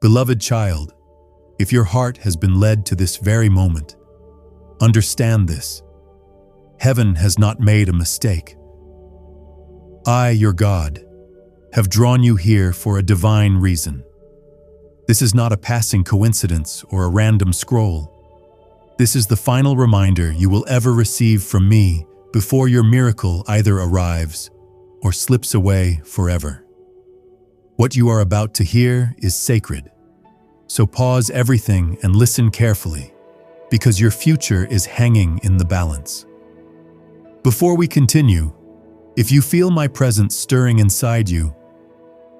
Beloved child, if your heart has been led to this very moment, understand this. Heaven has not made a mistake. I, your God, have drawn you here for a divine reason. This is not a passing coincidence or a random scroll. This is the final reminder you will ever receive from me before your miracle either arrives or slips away forever. What you are about to hear is sacred. So pause everything and listen carefully, because your future is hanging in the balance. Before we continue, if you feel my presence stirring inside you,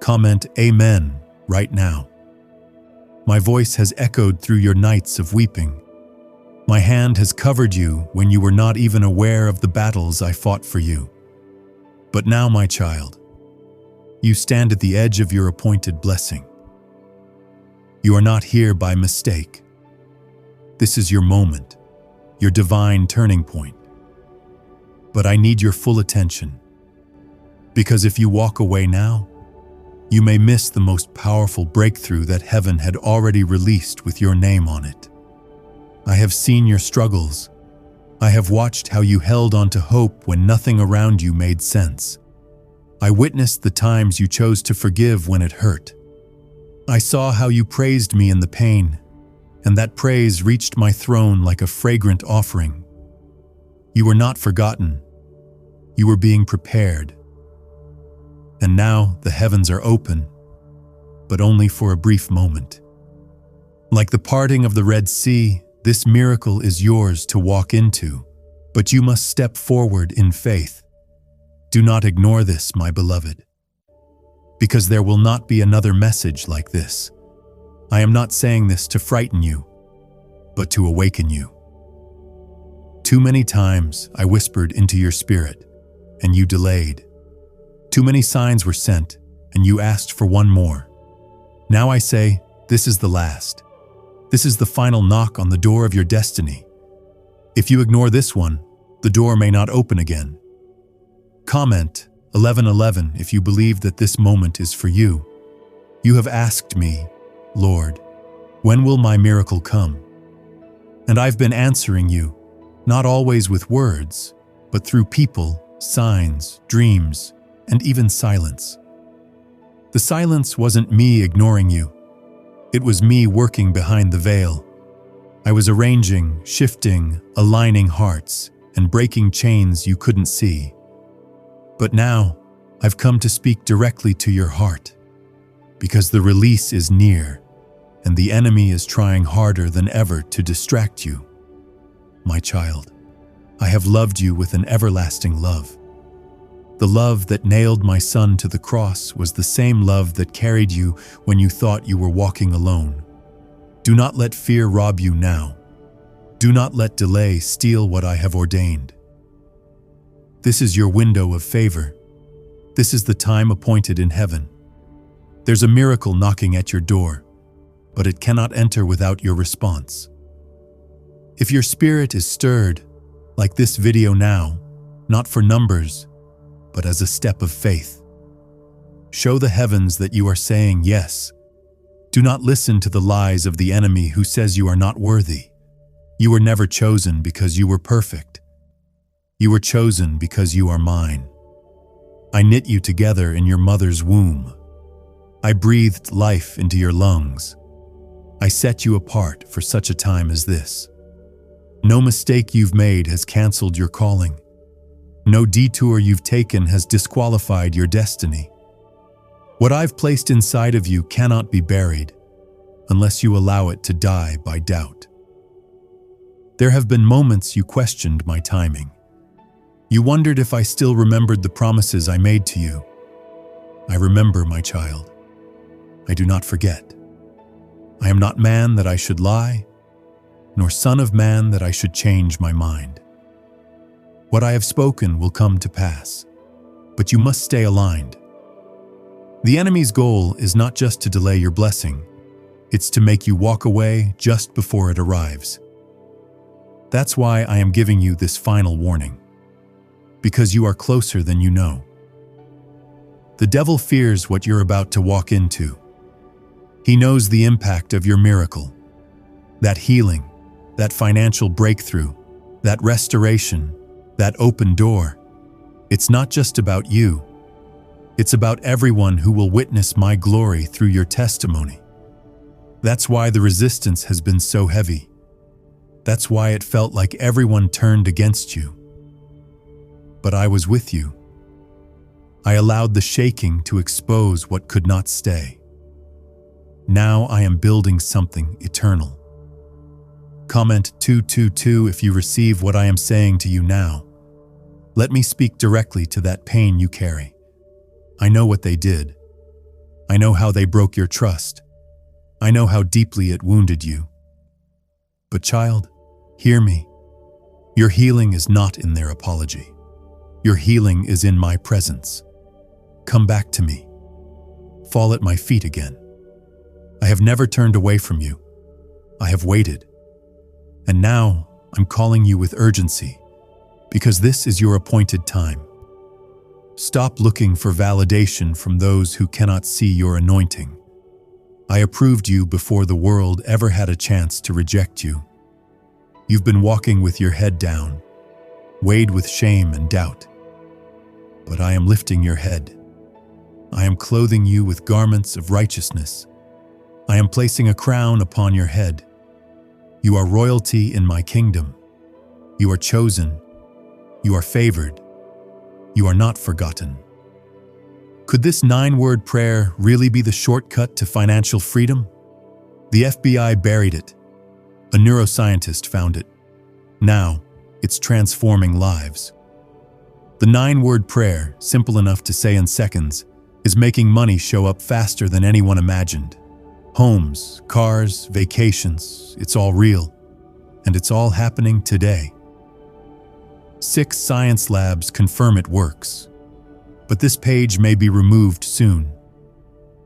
comment Amen right now. My voice has echoed through your nights of weeping. My hand has covered you when you were not even aware of the battles I fought for you. But now, my child, you stand at the edge of your appointed blessing. You are not here by mistake. This is your moment, your divine turning point. But I need your full attention, because if you walk away now, you may miss the most powerful breakthrough that heaven had already released with your name on it. I have seen your struggles. I have watched how you held on to hope when nothing around you made sense. I witnessed the times you chose to forgive when it hurt. I saw how you praised me in the pain, and that praise reached my throne like a fragrant offering. You were not forgotten. You were being prepared. And now the heavens are open, but only for a brief moment. Like the parting of the Red Sea, this miracle is yours to walk into, but you must step forward in faith. Do not ignore this, my beloved, because there will not be another message like this. I am not saying this to frighten you, but to awaken you. Too many times I whispered into your spirit, and you delayed. Too many signs were sent, and you asked for one more. Now I say, this is the last. This is the final knock on the door of your destiny. If you ignore this one, the door may not open again. Comment 1111 if you believe that this moment is for you. You have asked me, Lord, when will my miracle come? And I've been answering you, not always with words, but through people, signs, dreams, and even silence. The silence wasn't me ignoring you. It was me working behind the veil. I was arranging, shifting, aligning hearts, and breaking chains you couldn't see. But now, I've come to speak directly to your heart, because the release is near, and the enemy is trying harder than ever to distract you. My child, I have loved you with an everlasting love. The love that nailed my son to the cross was the same love that carried you when you thought you were walking alone. Do not let fear rob you now. Do not let delay steal what I have ordained. This is your window of favor. This is the time appointed in heaven. There's a miracle knocking at your door, but it cannot enter without your response. If your spirit is stirred, like this video now, not for numbers, but as a step of faith, show the heavens that you are saying yes. Do not listen to the lies of the enemy who says you are not worthy. You were never chosen because you were perfect. You were chosen because you are mine. I knit you together in your mother's womb. I breathed life into your lungs. I set you apart for such a time as this. No mistake you've made has canceled your calling. No detour you've taken has disqualified your destiny. What I've placed inside of you cannot be buried unless you allow it to die by doubt. There have been moments you questioned my timing. You wondered if I still remembered the promises I made to you. I remember, my child. I do not forget. I am not man that I should lie, nor son of man that I should change my mind. What I have spoken will come to pass, but you must stay aligned. The enemy's goal is not just to delay your blessing, it's to make you walk away just before it arrives. That's why I am giving you this final warning, because you are closer than you know. The devil fears what you're about to walk into. He knows the impact of your miracle. That healing, that financial breakthrough, that restoration, that open door. It's not just about you. It's about everyone who will witness my glory through your testimony. That's why the resistance has been so heavy. That's why it felt like everyone turned against you. But I was with you. I allowed the shaking to expose what could not stay. Now I am building something eternal. Comment 222 if you receive what I am saying to you now. Let me speak directly to that pain you carry. I know what they did. I know how they broke your trust. I know how deeply it wounded you. But child, hear me. Your healing is not in their apology. Your healing is in my presence. Come back to me. Fall at my feet again. I have never turned away from you. I have waited. And now I'm calling you with urgency, because this is your appointed time. Stop looking for validation from those who cannot see your anointing. I approved you before the world ever had a chance to reject you. You've been walking with your head down, weighed with shame and doubt. But I am lifting your head. I am clothing you with garments of righteousness. I am placing a crown upon your head. You are royalty in my kingdom. You are chosen. You are favored. You are not forgotten. Could this 9-word prayer really be the shortcut to financial freedom? The FBI buried it. A neuroscientist found it. Now, it's transforming lives. The 9-word prayer, simple enough to say in seconds, is making money show up faster than anyone imagined. Homes, cars, vacations, it's all real. And it's all happening today. 6 science labs confirm it works. But this page may be removed soon.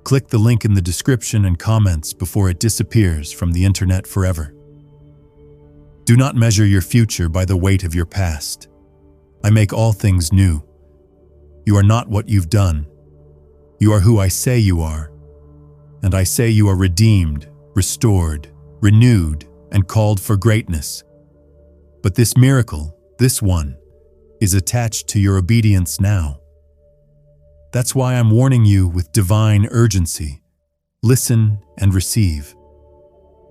Click the link in the description and comments before it disappears from the internet forever. Do not measure your future by the weight of your past. I make all things new. You are not what you've done. You are who I say you are. And I say you are redeemed, restored, renewed, and called for greatness. But this miracle, this one, is attached to your obedience now. That's why I'm warning you with divine urgency. Listen and receive.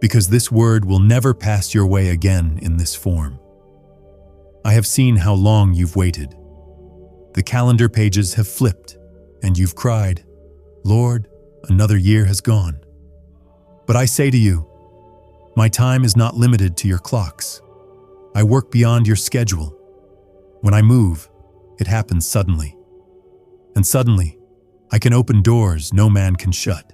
Because this word will never pass your way again in this form. I have seen how long you've waited. The calendar pages have flipped, and you've cried, "Lord, another year has gone." But I say to you, my time is not limited to your clocks. I work beyond your schedule. When I move, it happens suddenly. And suddenly, I can open doors no man can shut.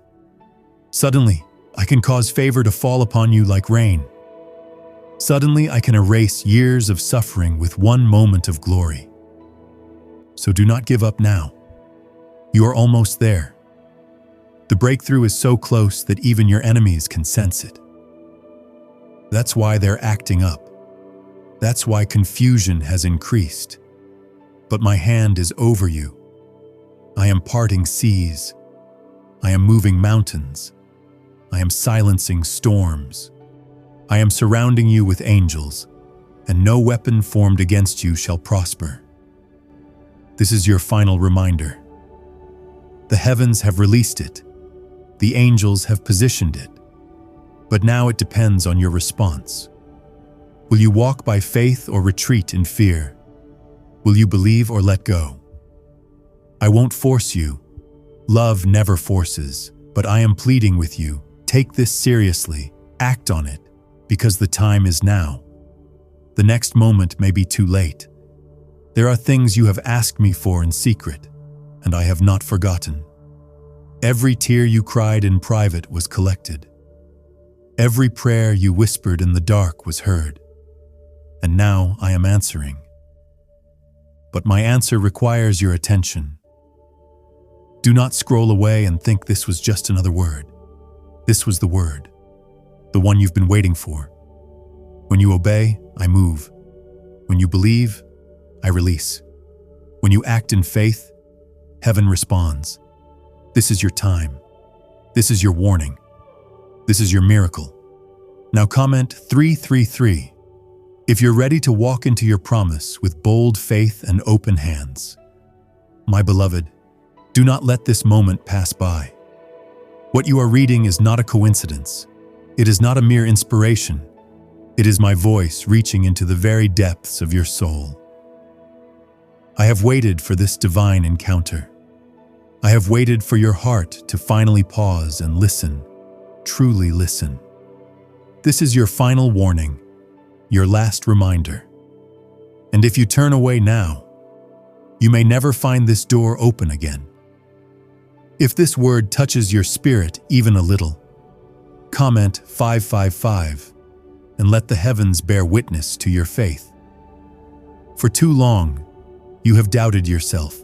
Suddenly, I can cause favor to fall upon you like rain. Suddenly, I can erase years of suffering with one moment of glory. So do not give up now. You are almost there. The breakthrough is so close that even your enemies can sense it. That's why they're acting up. That's why confusion has increased. But my hand is over you. I am parting seas. I am moving mountains. I am silencing storms. I am surrounding you with angels, and no weapon formed against you shall prosper. This is your final reminder. The heavens have released it. The angels have positioned it. But now it depends on your response. Will you walk by faith or retreat in fear? Will you believe or let go? I won't force you. Love never forces, but I am pleading with you. Take this seriously. Act on it, because the time is now. The next moment may be too late. There are things you have asked me for in secret, and I have not forgotten. Every tear you cried in private was collected. Every prayer you whispered in the dark was heard. And now I am answering. But my answer requires your attention. Do not scroll away and think this was just another word. This was the word, the one you've been waiting for. When you obey, I move. When you believe, I release. When you act in faith, heaven responds. This is your time. This is your warning. This is your miracle. Now comment 333 if you're ready to walk into your promise with bold faith and open hands. My beloved, do not let this moment pass by. What you are reading is not a coincidence. It is not a mere inspiration. It is my voice reaching into the very depths of your soul. I have waited for this divine encounter. I have waited for your heart to finally pause and listen, truly listen. This is your final warning, your last reminder. And if you turn away now, you may never find this door open again. If this word touches your spirit even a little, comment 555 and let the heavens bear witness to your faith. For too long, you have doubted yourself.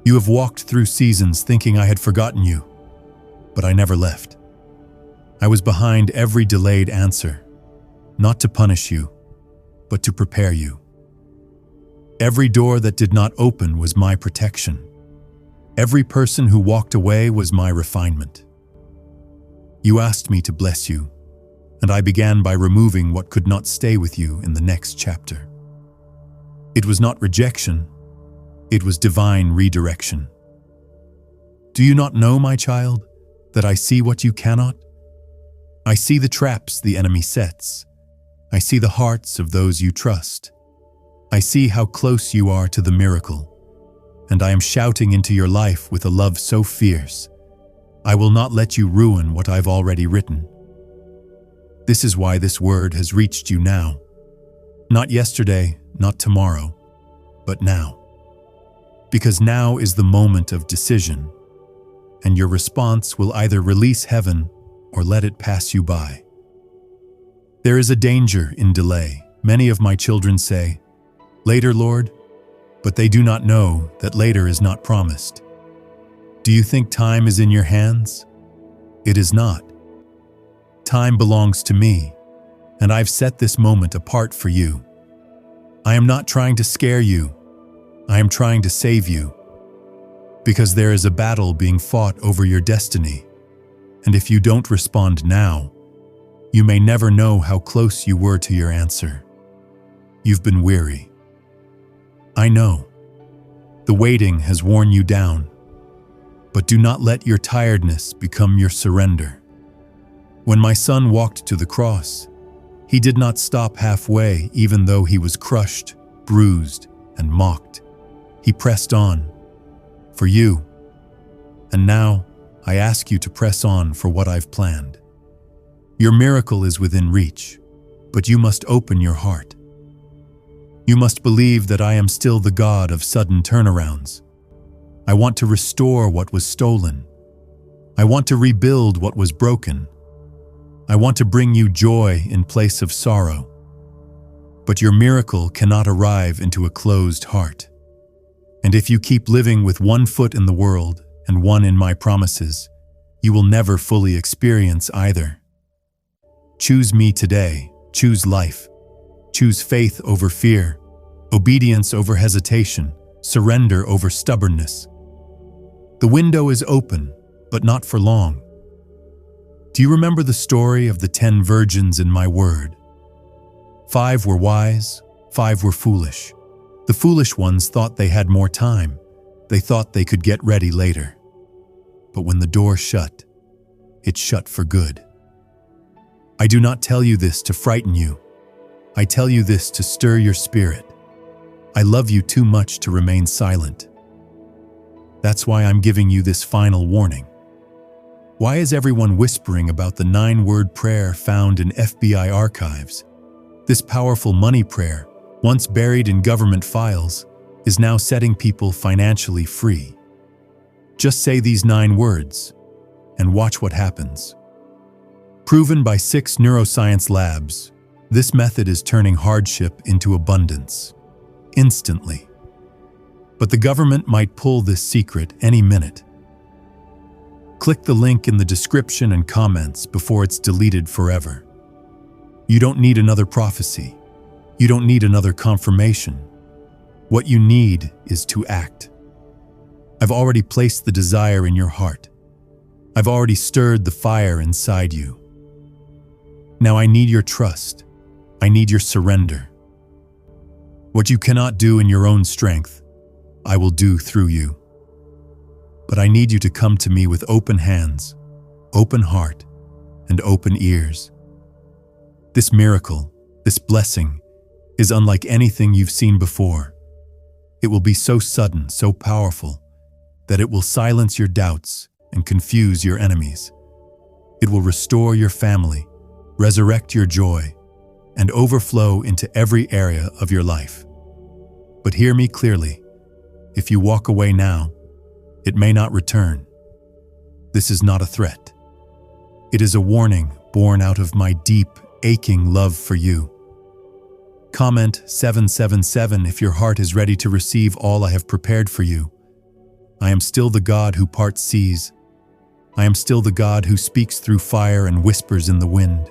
You have walked through seasons thinking I had forgotten you, but I never left. I was behind every delayed answer, not to punish you, but to prepare you. Every door that did not open was my protection. Every person who walked away was my refinement. You asked me to bless you, and I began by removing what could not stay with you in the next chapter. It was not rejection, it was divine redirection. Do you not know, my child, that I see what you cannot? I see the traps the enemy sets. I see the hearts of those you trust. I see how close you are to the miracle, and I am shouting into your life with a love so fierce. I will not let you ruin what I've already written. This is why this word has reached you now. Not yesterday, not tomorrow, but now. Because now is the moment of decision, and your response will either release heaven or let it pass you by. There is a danger in delay. Many of my children say, "Later, Lord," but they do not know that later is not promised. Do you think time is in your hands? It is not. Time belongs to me, and I've set this moment apart for you. I am not trying to scare you. I am trying to save you. Because there is a battle being fought over your destiny, and if you don't respond now, you may never know how close you were to your answer. You've been weary. I know. The waiting has worn you down. But do not let your tiredness become your surrender. When my son walked to the cross, he did not stop halfway, even though he was crushed, bruised, and mocked. He pressed on for you. And now I ask you to press on for what I've planned. Your miracle is within reach, but you must open your heart. You must believe that I am still the God of sudden turnarounds. I want to restore what was stolen. I want to rebuild what was broken. I want to bring you joy in place of sorrow. But your miracle cannot arrive into a closed heart. And if you keep living with one foot in the world and one in my promises, you will never fully experience either. Choose me today. Choose life. Choose faith over fear, obedience over hesitation, surrender over stubbornness. The window is open, but not for long. Do you remember the story of the 10 virgins in my word? 5 were wise, 5 were foolish. The foolish ones thought they had more time. They thought they could get ready later. But when the door shut, it shut for good. I do not tell you this to frighten you. I tell you this to stir your spirit. I love you too much to remain silent. That's why I'm giving you this final warning. Why is everyone whispering about the 9-word prayer found in FBI archives? This powerful money prayer, once buried in government files, is now setting people financially free. Just say these 9 words and watch what happens. Proven by 6 neuroscience labs, this method is turning hardship into abundance, instantly. But the government might pull this secret any minute. Click the link in the description and comments before it's deleted forever. You don't need another prophecy. You don't need another confirmation. What you need is to act. I've already placed the desire in your heart. I've already stirred the fire inside you. Now I need your trust. I need your surrender. What you cannot do in your own strength, I will do through you. But I need you to come to me with open hands, open heart, and open ears. This miracle, this blessing, is unlike anything you've seen before. It will be so sudden, so powerful, that it will silence your doubts and confuse your enemies. It will restore your family, resurrect your joy, and overflow into every area of your life. But hear me clearly. If you walk away now, it may not return. This is not a threat. It is a warning born out of my deep, aching love for you. Comment 777 if your heart is ready to receive all I have prepared for you. I am still the God who parts seas. I am still the God who speaks through fire and whispers in the wind.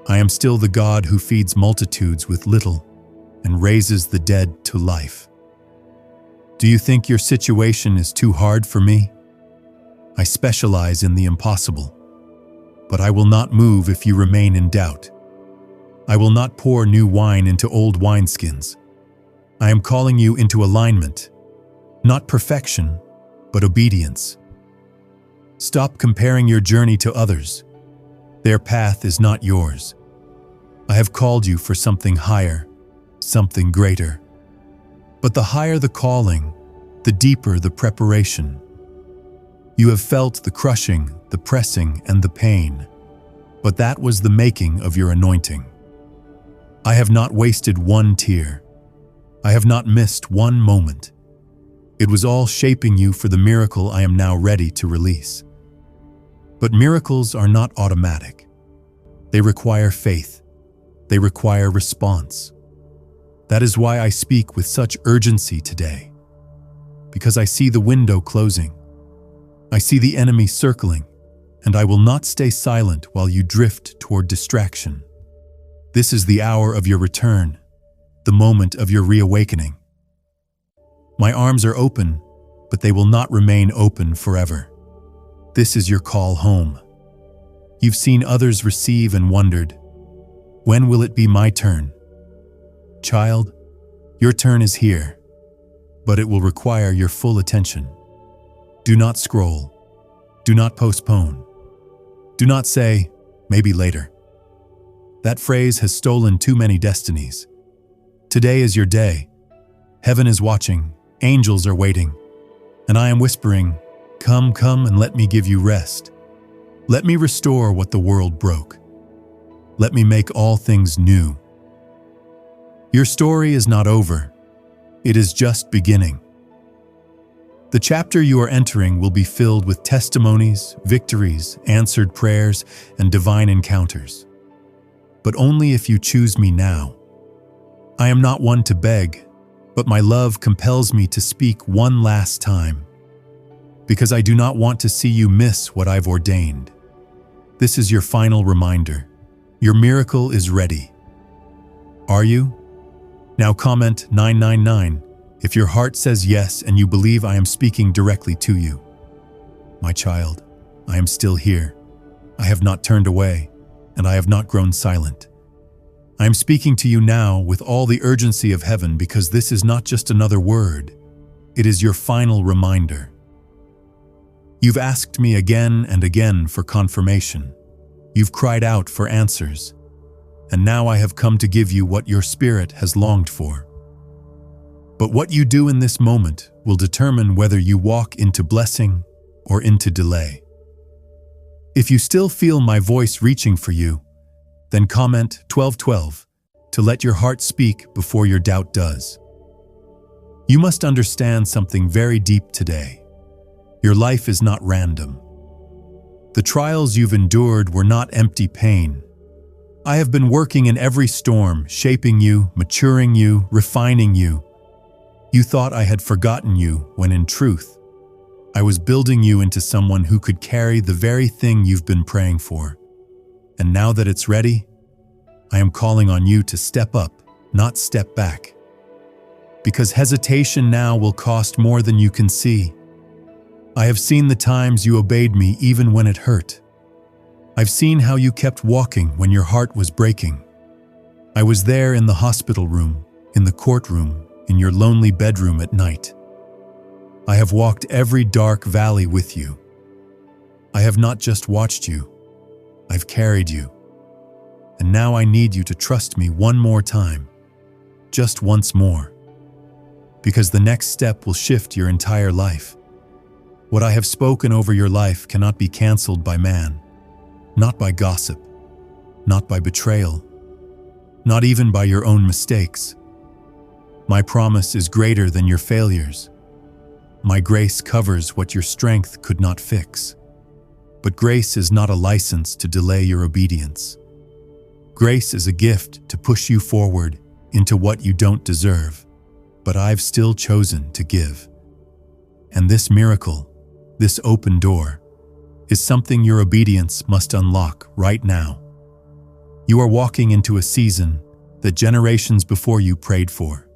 I am still the God who feeds multitudes with little and raises the dead to life. Do you think your situation is too hard for me? I specialize in the impossible, but I will not move if you remain in doubt. I will not pour new wine into old wineskins. I am calling you into alignment, not perfection, but obedience. Stop comparing your journey to others. Their path is not yours. I have called you for something higher, something greater. But the higher the calling, the deeper the preparation. You have felt the crushing, the pressing, and the pain, but that was the making of your anointing. I have not wasted one tear. I have not missed one moment. It was all shaping you for the miracle I am now ready to release. But miracles are not automatic. They require faith. They require response. That is why I speak with such urgency today. Because I see the window closing. I see the enemy circling, and I will not stay silent while you drift toward distraction. This is the hour of your return, the moment of your reawakening. My arms are open, but they will not remain open forever. This is your call home. You've seen others receive and wondered, when will it be my turn? Child, your turn is here, but it will require your full attention. Do not scroll. Do not postpone. Do not say, maybe later. That phrase has stolen too many destinies. Today is your day. Heaven is watching, angels are waiting, and I am whispering, come, come, and let me give you rest. Let me restore what the world broke. Let me make all things new. Your story is not over. It is just beginning. The chapter you are entering will be filled with testimonies, victories, answered prayers, and divine encounters. But only if you choose me now. I am not one to beg, but my love compels me to speak one last time, because I do not want to see you miss what I've ordained. This is your final reminder. Your miracle is ready. Are you? Now comment 999 if your heart says yes and you believe I am speaking directly to you. My child, I am still here. I have not turned away, and I have not grown silent. I am speaking to you now with all the urgency of heaven because this is not just another word. It is your final reminder. You've asked me again and again for confirmation. You've cried out for answers. And now I have come to give you what your spirit has longed for. But what you do in this moment will determine whether you walk into blessing or into delay. If you still feel my voice reaching for you, then comment 1212 to let your heart speak before your doubt does. You must understand something very deep today. Your life is not random. The trials you've endured were not empty pain. I have been working in every storm, shaping you, maturing you, refining you. You thought I had forgotten you when in truth, I was building you into someone who could carry the very thing you've been praying for. And now that it's ready, I am calling on you to step up, not step back. Because hesitation now will cost more than you can see. I have seen the times you obeyed me even when it hurt. I've seen how you kept walking when your heart was breaking. I was there in the hospital room, in the courtroom, in your lonely bedroom at night. I have walked every dark valley with you. I have not just watched you, I've carried you. And now I need you to trust me one more time, just once more. Because the next step will shift your entire life. What I have spoken over your life cannot be canceled by man, not by gossip, not by betrayal, not even by your own mistakes. My promise is greater than your failures. My grace covers what your strength could not fix. But grace is not a license to delay your obedience. Grace is a gift to push you forward into what you don't deserve, but I've still chosen to give. And this miracle, this open door, is something your obedience must unlock right now. You are walking into a season that generations before you prayed for.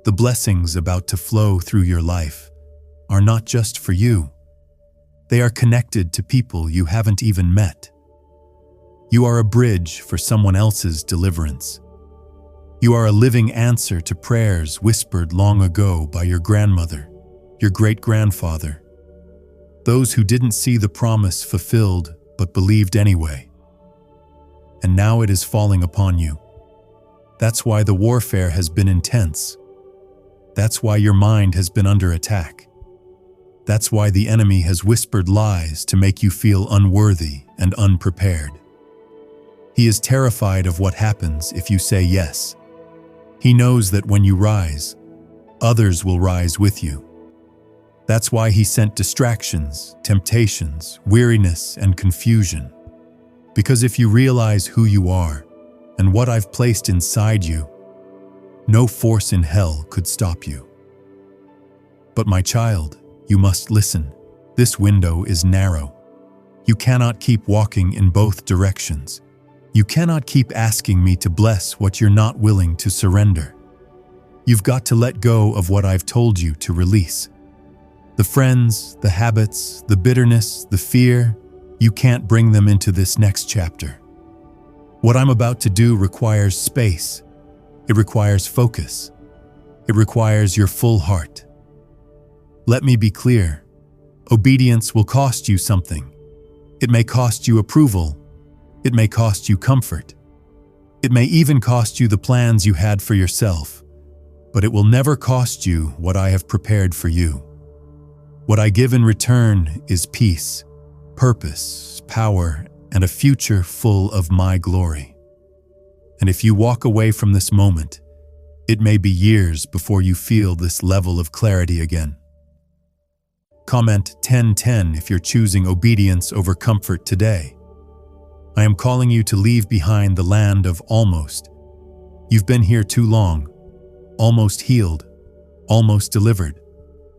The blessings about to flow through your life are not just for you. They are connected to people you haven't even met. You are a bridge for someone else's deliverance. You are a living answer to prayers whispered long ago by your grandmother, your great-grandfather, those who didn't see the promise fulfilled but believed anyway. And now it is falling upon you. That's why the warfare has been intense. That's why your mind has been under attack. That's why the enemy has whispered lies to make you feel unworthy and unprepared. He is terrified of what happens if you say yes. He knows that when you rise, others will rise with you. That's why he sent distractions, temptations, weariness, and confusion. Because if you realize who you are and what I've placed inside you, no force in hell could stop you. But my child, you must listen. This window is narrow. You cannot keep walking in both directions. You cannot keep asking me to bless what you're not willing to surrender. You've got to let go of what I've told you to release. The friends, the habits, the bitterness, the fear, you can't bring them into this next chapter. What I'm about to do requires space. It requires focus. It requires your full heart. Let me be clear. Obedience will cost you something. It may cost you approval. It may cost you comfort. It may even cost you the plans you had for yourself. But it will never cost you what I have prepared for you. What I give in return is peace, purpose, power, and a future full of my glory. And if you walk away from this moment, it may be years before you feel this level of clarity again. Comment 1010 if you're choosing obedience over comfort today. I am calling you to leave behind the land of almost. You've been here too long, almost healed, almost delivered,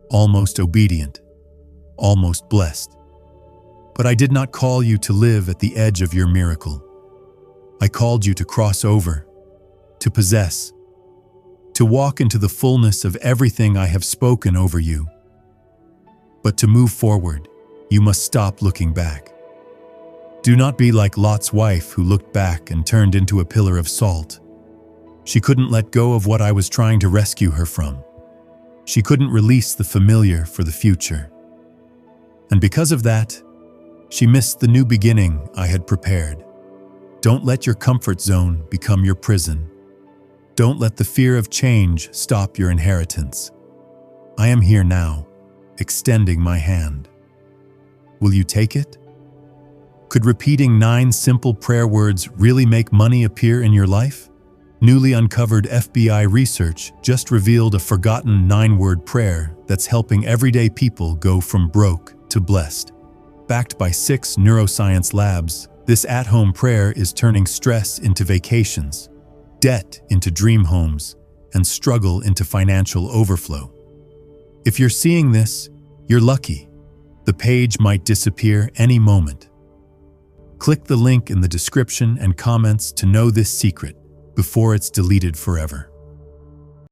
almost obedient, almost blessed. But I did not call you to live at the edge of your miracle. I called you to cross over, to possess, to walk into the fullness of everything I have spoken over you. But to move forward, you must stop looking back. Do not be like Lot's wife who looked back and turned into a pillar of salt. She couldn't let go of what I was trying to rescue her from. She couldn't release the familiar for the future. And because of that, she missed the new beginning I had prepared. Don't let your comfort zone become your prison. Don't let the fear of change stop your inheritance. I am here now, extending my hand. Will you take it? Could repeating 9 simple prayer words really make money appear in your life? Newly uncovered FBI research just revealed a forgotten 9-word prayer that's helping everyday people go from broke to blessed. Backed by 6 neuroscience labs, this at-home prayer is turning stress into vacations, debt into dream homes, and struggle into financial overflow. If you're seeing this, you're lucky. The page might disappear any moment. Click the link in the description and comments to know this secret before it's deleted forever.